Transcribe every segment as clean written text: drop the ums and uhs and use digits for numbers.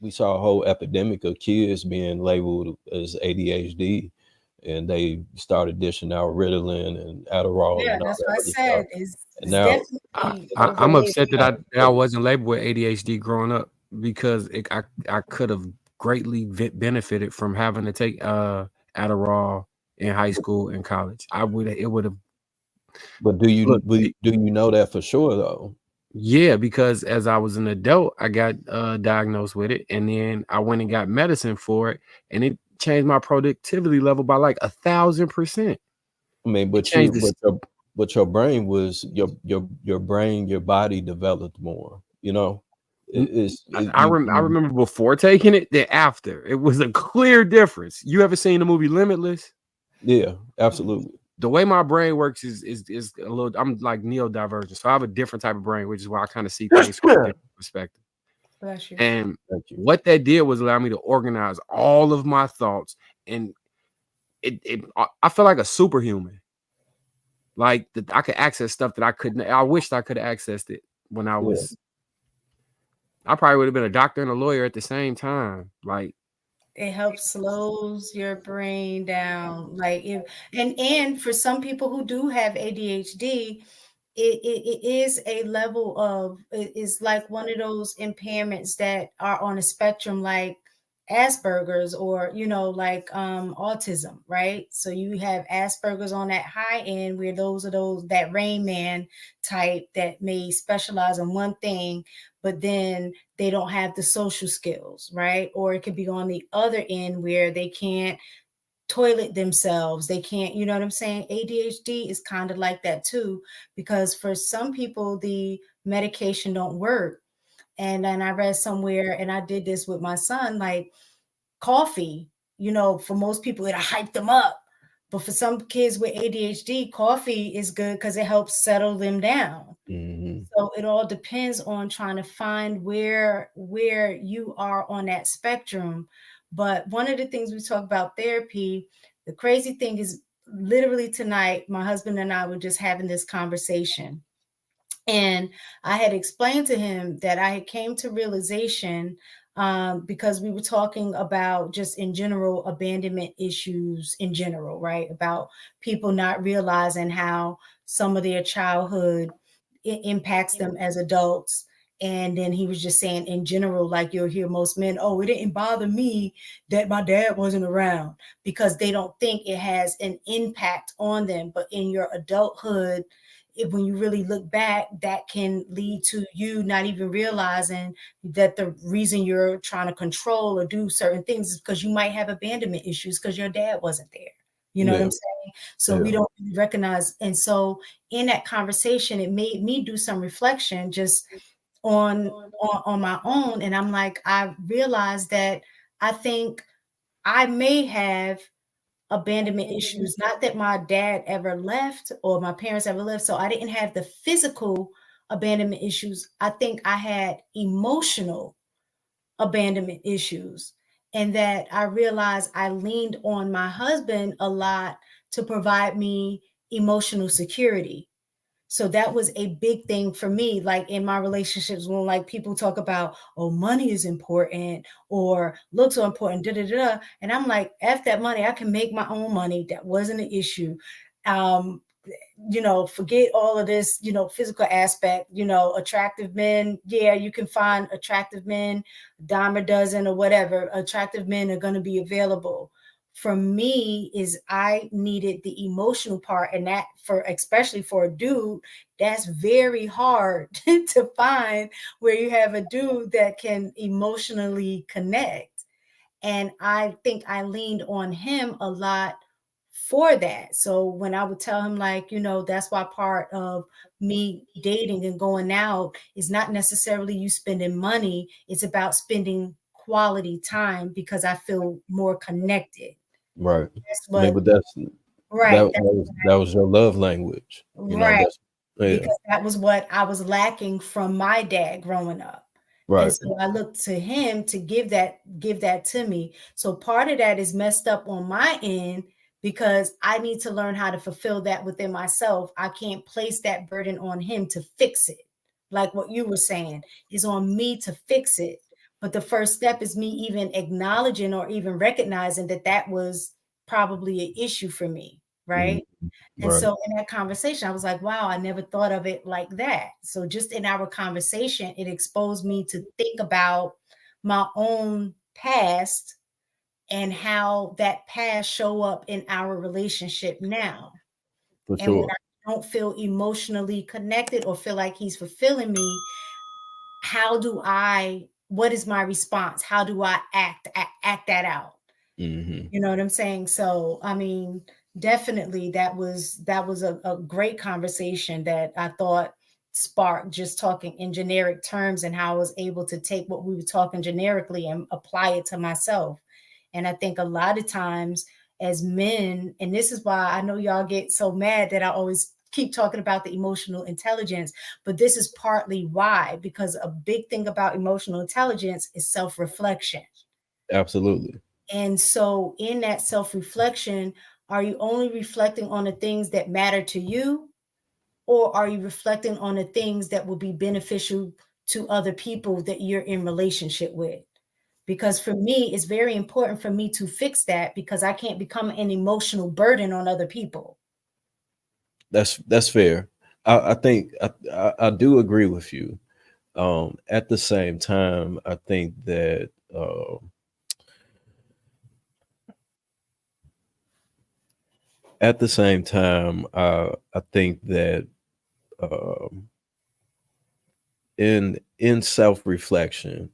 we saw a whole epidemic of kids being labeled as ADHD, and they started dishing out Ritalin and Adderall Yeah, and all that's that what I other stuff. said. And It's now, definitely I'm overrated. upset that I wasn't labeled with ADHD growing up because I could have greatly benefited from having to take Adderall in high school and college. It would have but do you look. do you know that for sure though? Yeah, because as I was an adult, I got diagnosed with it, and then I went and got medicine for it, and it changed my productivity level by like 1,000%. I mean, It changed this. but your brain was your brain, your body developed more. You know, I remember before taking it, then after. It was a clear difference. You ever seen the movie Limitless? yeah, absolutely. The way my brain works is a little. I'm like neurodivergent, so I have a different type of brain, which is why I kind of see things from a different perspective. Bless you. And Thank you. what that did was allow me to organize all of my thoughts, and I feel like a superhuman. Like that, I could access stuff that I couldn't. I wished I could have accessed it when I was. Yeah. I probably would have been a doctor and a lawyer at the same time. Like It helps slows your brain down. Like if and for some people who do have ADHD, it is a level of it is like one of those impairments that are on a spectrum like Asperger's or like autism, right? So you have Asperger's on that high end where those are those that Rain Man type that may specialize in one thing, but then they don't have the social skills, right? Or it could be on the other end where they can't toilet themselves. They can't, you know what I'm saying? ADHD is kind of like that too, because for some people, the medication don't work. And then I read somewhere, and I did this with my son, like coffee, for most people, it'll hype them up. But for some kids with ADHD, coffee is good because it helps settle them down. Mm-hmm. So it all depends on trying to find where you are on that spectrum. But one of the things we talk about therapy, the crazy thing is literally tonight, my husband and I were just having this conversation. And I had explained to him that I had came to realization because we were talking about just in general abandonment issues in general, right? About people not realizing how some of their childhood impacts them as adults. And then he was just saying in general, like you'll hear most men, oh, it didn't bother me that my dad wasn't around because they don't think it has an impact on them. But in your adulthood, when you really look back, that can lead to you not even realizing that the reason you're trying to control or do certain things is because you might have abandonment issues because your dad wasn't there. You know what I'm saying? So we don't recognize. And so in that conversation, it made me do some reflection just on my own. And I'm like, I realized that I think I may have abandonment issues, not that my dad ever left or my parents ever left. So I didn't have the physical abandonment issues. I think I had emotional abandonment issues. And that I realized I leaned on my husband a lot to provide me emotional security. So that was a big thing for me, like in my relationships when like people talk about, oh, money is important or looks are important, da da da. And I'm like, F that money, I can make my own money. That wasn't an issue. Forget all of this, physical aspect, attractive men. Yeah, you can find attractive men, dime a dozen or whatever. Attractive men are going to be available. For me is I needed the emotional part, and that especially for a dude, that's very hard to find where you have a dude that can emotionally connect. And I think I leaned on him a lot for that. So when I would tell him, like, that's why part of me dating and going out is not necessarily you spending money. It's about spending quality time because I feel more connected. Right. That's I mean, what, but that's right. that was your love language. You know, Right. that's yeah. Because that was what I was lacking from my dad growing up. And Right. so I looked to him to give that to me. So part of that is messed up on my end because I need to learn how to fulfill that within myself. I can't place that burden on him to fix it. Like what you were saying is on me to fix it. But the first step is me even acknowledging or even recognizing that that was probably an issue for me, Mhm. right? And Right. so in that conversation, I was like, wow, I never thought of it like that. So just in our conversation, it exposed me to think about my own past and how that past show up in our relationship now. For And when sure. I don't feel emotionally connected or feel like he's fulfilling me, what is my response? How do I act that out? Mhm. You know what I'm saying? So, I mean, definitely that was a great conversation that I thought sparked just talking in generic terms and how I was able to take what we were talking generically and apply it to myself. And I think a lot of times as men, and this is why I know y'all get so mad that I always keep talking about the emotional intelligence, but this is partly why, because a big thing about emotional intelligence is self-reflection. Absolutely. And so, in that self reflection, are you only reflecting on the things that matter to you, or are you reflecting on the things that will be beneficial to other people that you're in relationship with? Because for me, it's very important for me to fix that because I can't become an emotional burden on other people. That's fair. I think I do agree with you. At the same time, I think that at the same time, I think that um, in self reflection,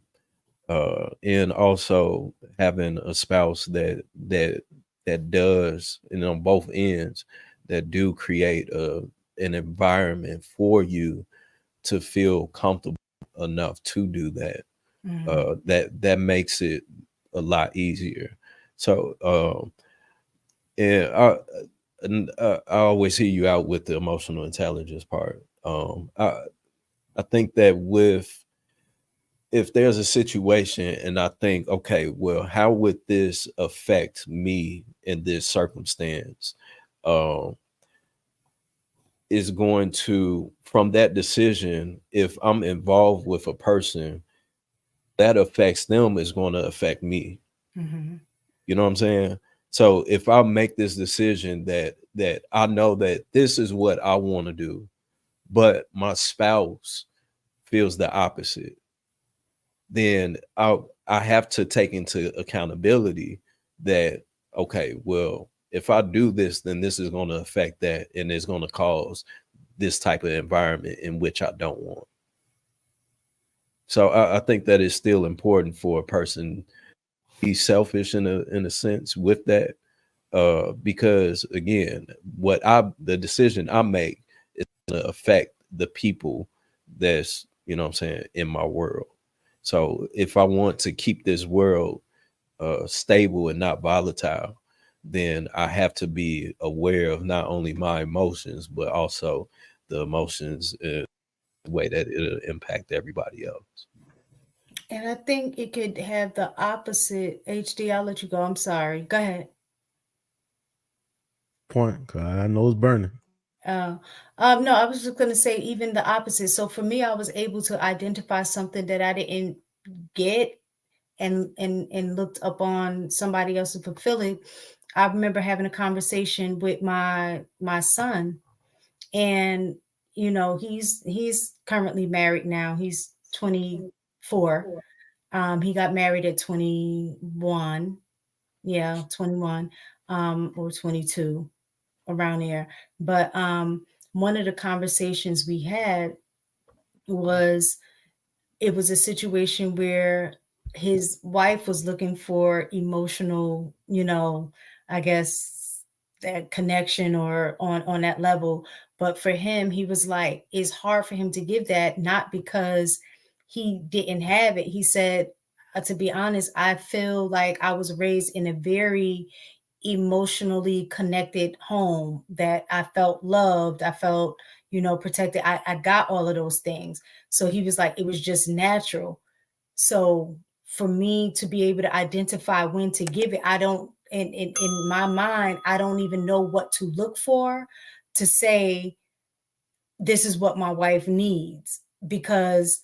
and also having a spouse that does, and on both ends, that do create an environment for you to feel comfortable enough to do that. Mhm. That makes it a lot easier. So, and I always hear you out with the emotional intelligence part. I think that with if there's a situation and I think, okay, well, how would this affect me in this circumstance? Um, is going to from that decision, if I'm involved with a person that affects them, is going to affect me. Mhm. You know what I'm saying? So if I make this decision that I know that this is what I want to do, but my spouse feels the opposite, then I have to take into accountability that, okay, well, if I do this, then this is going to affect that, and it's going to cause this type of environment in which I don't want. So I think that is still important for a person to be selfish in a sense with that, because again, the decision I make is going to affect the people that's, you know what I'm saying, in my world. So if I want to keep this world stable and not volatile, then I have to be aware of not only my emotions but also the emotions in the way that it'll impact everybody else. And I think it could have the opposite. HD, I'll let you go. I'm sorry. Go ahead. Point, cause I know it's burning. Uh, no, I was just going to say even the opposite. So for me, I was able to identify something that I didn't get and looked up on somebody else to fulfill it. I remember having a conversation with my son, and he's currently married now. He's 24. He got married at 21. Yeah, 21, or 22, around there. But one of the conversations we had was it was a situation where his wife was looking for emotional, I guess that connection or on that level. But for him, he was like, it's hard for him to give that, not because he didn't have it. He said, to be honest, I feel like I was raised in a very emotionally connected home, that I felt loved, I felt, protected. I got all of those things. So he was like, it was just natural. So for me to be able to identify when to give it, I don't, in my mind, I don't even know what to look for to say, this is what my wife needs. Because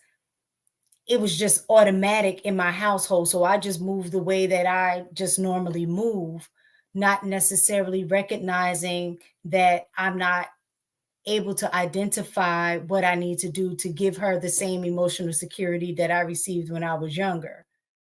it was just automatic in my household. So I just moved the way that I just normally move, not necessarily recognizing that I'm not able to identify what I need to do to give her the same emotional security that I received when I was younger.